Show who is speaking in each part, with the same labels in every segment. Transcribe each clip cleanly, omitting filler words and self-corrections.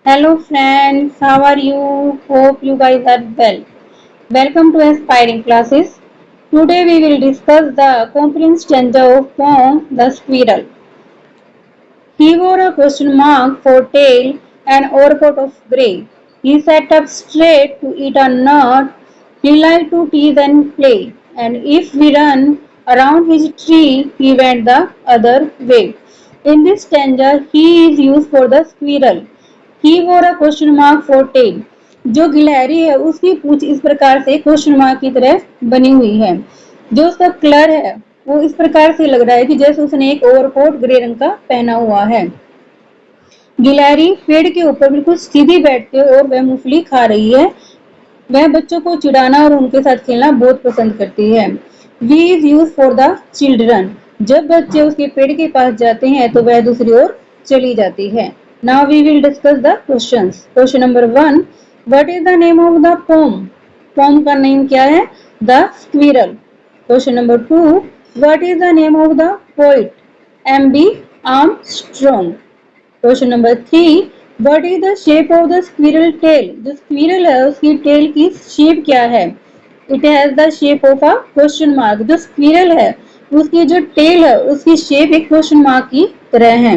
Speaker 1: Hello friends, how are you? Hope you guys are well. Welcome to Aspiring Classes. Today we will discuss the complaint stanza of poem The Squirrel. He wore a question mark for tail and overcoat of grey. He sat up straight to eat a nut. He liked to tease and play, and if we run around his tree, he went the other way. In this stanza, he is used for the squirrel. He wore a question mark for tail. जो गिलहरी है उसकी पूंछ इस प्रकार से question mark की तरह बनी हुई है। जो उसका कलर है वो इस प्रकार से लग रहा है कि जैसे उसने एक ओवरकोट ग्रे रंग का पहना हुआ है। गिलहरी पेड़ के ऊपर बिल्कुल सीधी बैठ के और वह मूंगफली खा रही है। वह बच्चों को चिढ़ाना और उनके साथ खेलना बहुत पसंद करती है। We is use for the children. जब बच्चे उसके पेड़ के पास जाते हैं तो वह दूसरी ओर चली जाती है। Now we will discuss the questions. Question number 1. What is the name of the poem? Poem का नेम क्या है? The Squirrel. Question number 2. What is the name of the poet? M.B. Armstrong. Question number 3. What is the shape of the squirrel tail? जो squirrel है उसकी tail की shape क्या है? It has the shape of a question mark. जो squirrel है उसकी जो tail है उसकी shape एक question mark की तरह है।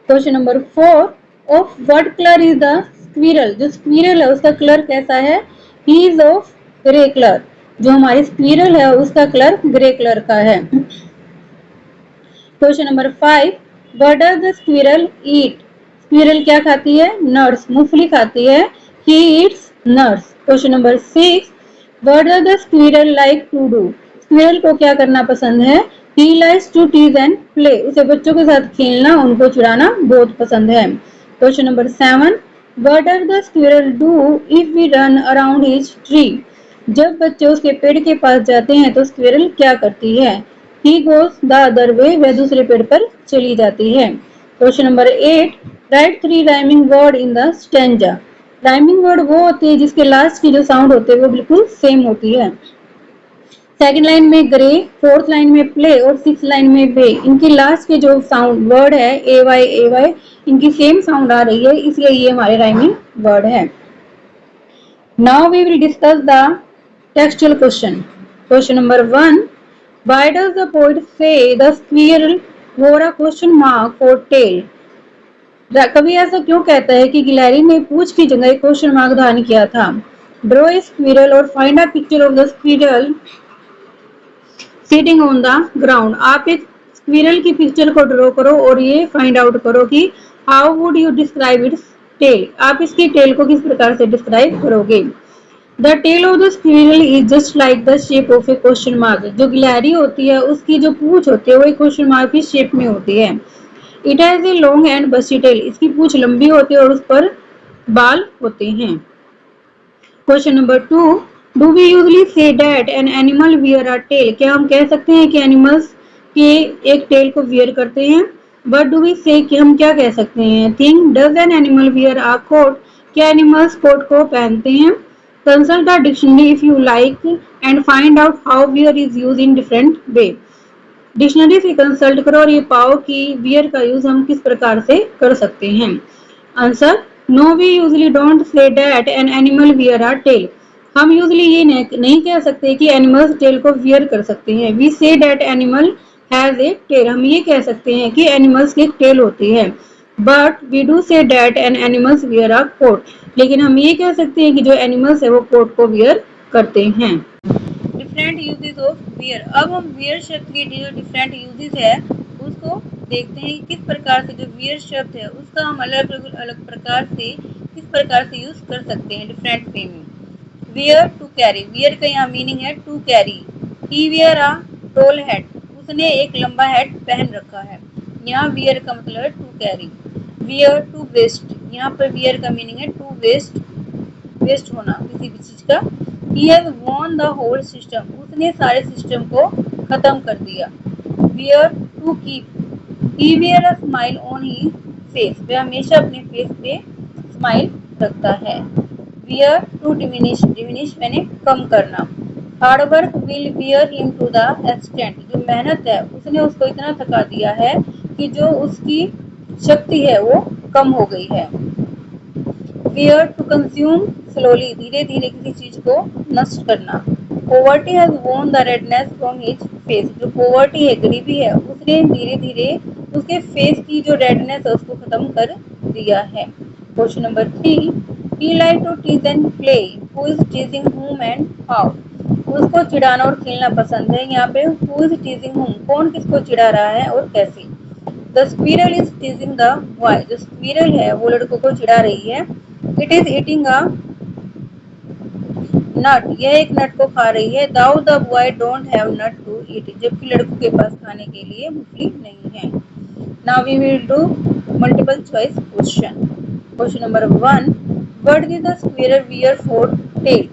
Speaker 1: Question number 4. Of what colour is the squirrel? जो स्क्विरल है उसका कलर कैसा है? He is of grey colour. जो हमारी स्क्विरल है उसका कलर ग्रे कलर का है। Question number 5. What does the squirrel eat? Squirrel क्या खाती है? नट्स, मूंगफली खाती है। He eats nuts. Question number 6. What does the squirrel like to do? Squirrel को क्या करना पसंद है? He likes to tease and play. उसे बच्चों के साथ खेलना, उनको चिढ़ाना बहुत पसंद है। Question number 7. What does the squirrel do if we run around his tree? जब बच्चे उसके पेड़ के पास जाते हैं तो स्क्विरल क्या करती है? He goes the other way. वह दूसरे पेड़ पर चली जाती है। Question number 8. Write 3 rhyming word in the stanza. Rhyming word वो होते हैं जिसके लास्ट की जो साउंड होते हैं वो बिल्कुल सेम होती है। सेकंड लाइन में ग्रे, फोर्थ लाइन में प्ले और सिक्स लाइन में वे। इनकी लास्ट के जो साउंड वर्ड है ए वाई इनकी सेम साउंड आ रही है, इसलिए ये हमारे राइमिंग वर्ड है। Now we will discuss the textual question. Question number 1. Why does the poet say the squirrel wore a question mark for tail? कवि ऐसा क्यों कहता है कि गिलहरी ने पूंछ की जगह क्वेश्चन मार्क धारण किया था? ड्रॉ ए स्क्विरल और find a picture of the squirrel sitting on the ground. आप एक स्क्विरल की पिक्चर को ड्रॉ करो और ये फाइंड आउट करो कि how would you describe its tail. आप इसकी टेल को किस प्रकार से डिस्क्राइब करोगे? The tail of the squirrel is just like the shape of a question mark. जो गिलहरी होती है उसकी जो पूंछ होती है वो एक क्वेश्चन मार्क की शेप में होती है। It has a long and बसी टेल। इसकी पूंछ लंबी होती है और उस पर बाल होते हैं। Question number 2. Do we usually say that an animal wear a tail? क्या हम कह सकते हैं कि एनिमल्स के एक टेल को वियर करते हैं? बट डू वी से कि हम क्या कह सकते हैं? Think does an animal wear a coat? क्या एनिमल्स कोट को पहनते हैं? Consult the dictionary if you like and find out how wear is use in different way. Dictionary से कंसल्ट करो और ये पाओ कि वियर का यूज हम किस प्रकार से कर सकते हैं। Answer: no, we usually don't say that an animal wear a tail. हम यूजली ये नहीं कह सकते कि एनिमल्स टेल को वियर कर सकते हैं। We say that animal has a tail. हम ये कह सकते हैं कि एनिमल्स की टेल होती है। But we do say that an animals wear a coat. लेकिन हम ये कह सकते हैं कि जो एनिमल्स है वो कोट को वियर करते हैं। Different uses of wear. अब हम वियर शब्द के जो डिफरेंट यूजेस है उसको देखते हैं किस प्रकार से जो वियर शब्द है उसका हम अलग अलग प्रकार से किस प्रकार से यूज कर सकते हैं डिफरेंट वे में। Weird to carry. वियर का यहाँ मीनिंग है to carry. He wear a tall hat. उसने एक लंबा हैट पहन रखा है। यहाँ वियर का मतलब है to carry. Wear to waste. यहाँ पर वियर का मीनिंग है टू वेस्ट, वेस्ट होना किसी भी चीज का। He has won the whole system. उसने सारे सिस्टम को खत्म कर दिया। Wear to keep. He wear a smile on his face. वह हमेशा अपने फेस पे स्माइल रखता है। Wear to diminish. Diminish मैंने कम करना। Hard work will wear him to the extent. जो मेहनत है उसने उसको इतना थका दिया है कि जो उसकी शक्ति है वो कम हो गई है। fear to consume slowly, धीरे धीरे किसी चीज को नष्ट करना। poverty has worn the redness from his face, जो poverty है, गरीबी है, उसने धीरे धीरे उसके फेस की जो रेडनेस है उसको खत्म कर दिया है। Question number 3, he like to tease and play, who is teasing whom and how, उसको चिढ़ाना और खेलना पसंद है। यहाँ पे who is teasing whom, कौन किसको चिढ़ा रहा है और कैसे। The squirrel is teasing the boy, जो स्क्विरल है वो लड़कों को चिढ़ा रही है। It is eating a nut, यह एक नट को खा रही है। Though the boy don't have nut to eat, जबकि लड़कों के पास खाने के लिए मूंगफली नहीं है। Now we will do multiple choice question. Question number 1, what did the squirrel wear for tail,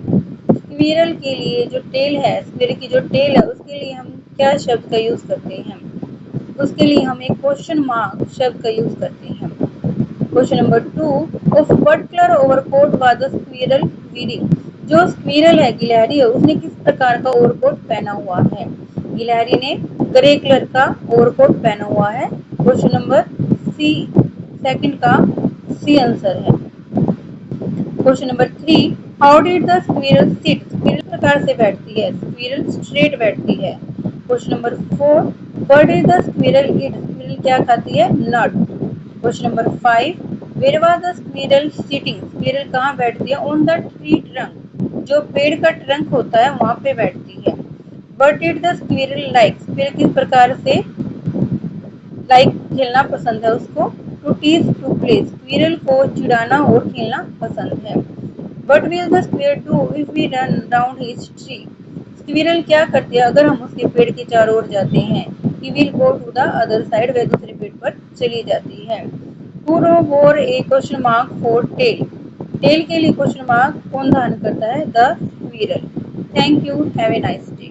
Speaker 1: squirrel के लिए जो टेल है, स्क्विरल की जो टेल है उसके लिए हम क्या शब्द का यूज करते हैं, उसके लिए हम एक क्वेश्चन मार्क शब्द का यूज करते हैं। Question number 2, of what colour overcoat was the squirrel wearing, जो स्क्विरल है, गिलहरी है, उसने किस प्रकार का ओवरकोट पहना हुआ है। गिलहरी ने ग्रे कलर का ओवरकोट पहना हुआ है। क्वेश्चन नंबर सी, सेकंड का सी आंसर है। Question number 3, how did the squirrel sit, squirrel प्रकार से बैठती है, स्क्विरल स्ट्रेट बैठती है। Question number 4, what did the squirrel eat, squirrel क्या खाती है, nut. Question number 5, where was the squirrel sitting, squirrel कहाँ बैठती है, ऑन द ट्री ट्रंक, जो पेड़ का ट्रंक होता है वहां पे बैठती है। What did the squirrel like, squirrel किस प्रकार से लाइक खेलना पसंद है उसको, to tease to play, squirrel को चिढ़ाना और खेलना पसंद है। What will the squirrel do if we run round his tree, squirrel क्या करती है अगर हम उसके पेड़ के चारों ओर जाते हैं। He will go to the other side, वह दूसरे पेड़ पर चली जाती है। Who wore a question mark for tail, tail के लिए क्वेश्चन मार्क कौन धारण करता है, the squirrel. Thank you, have a nice day.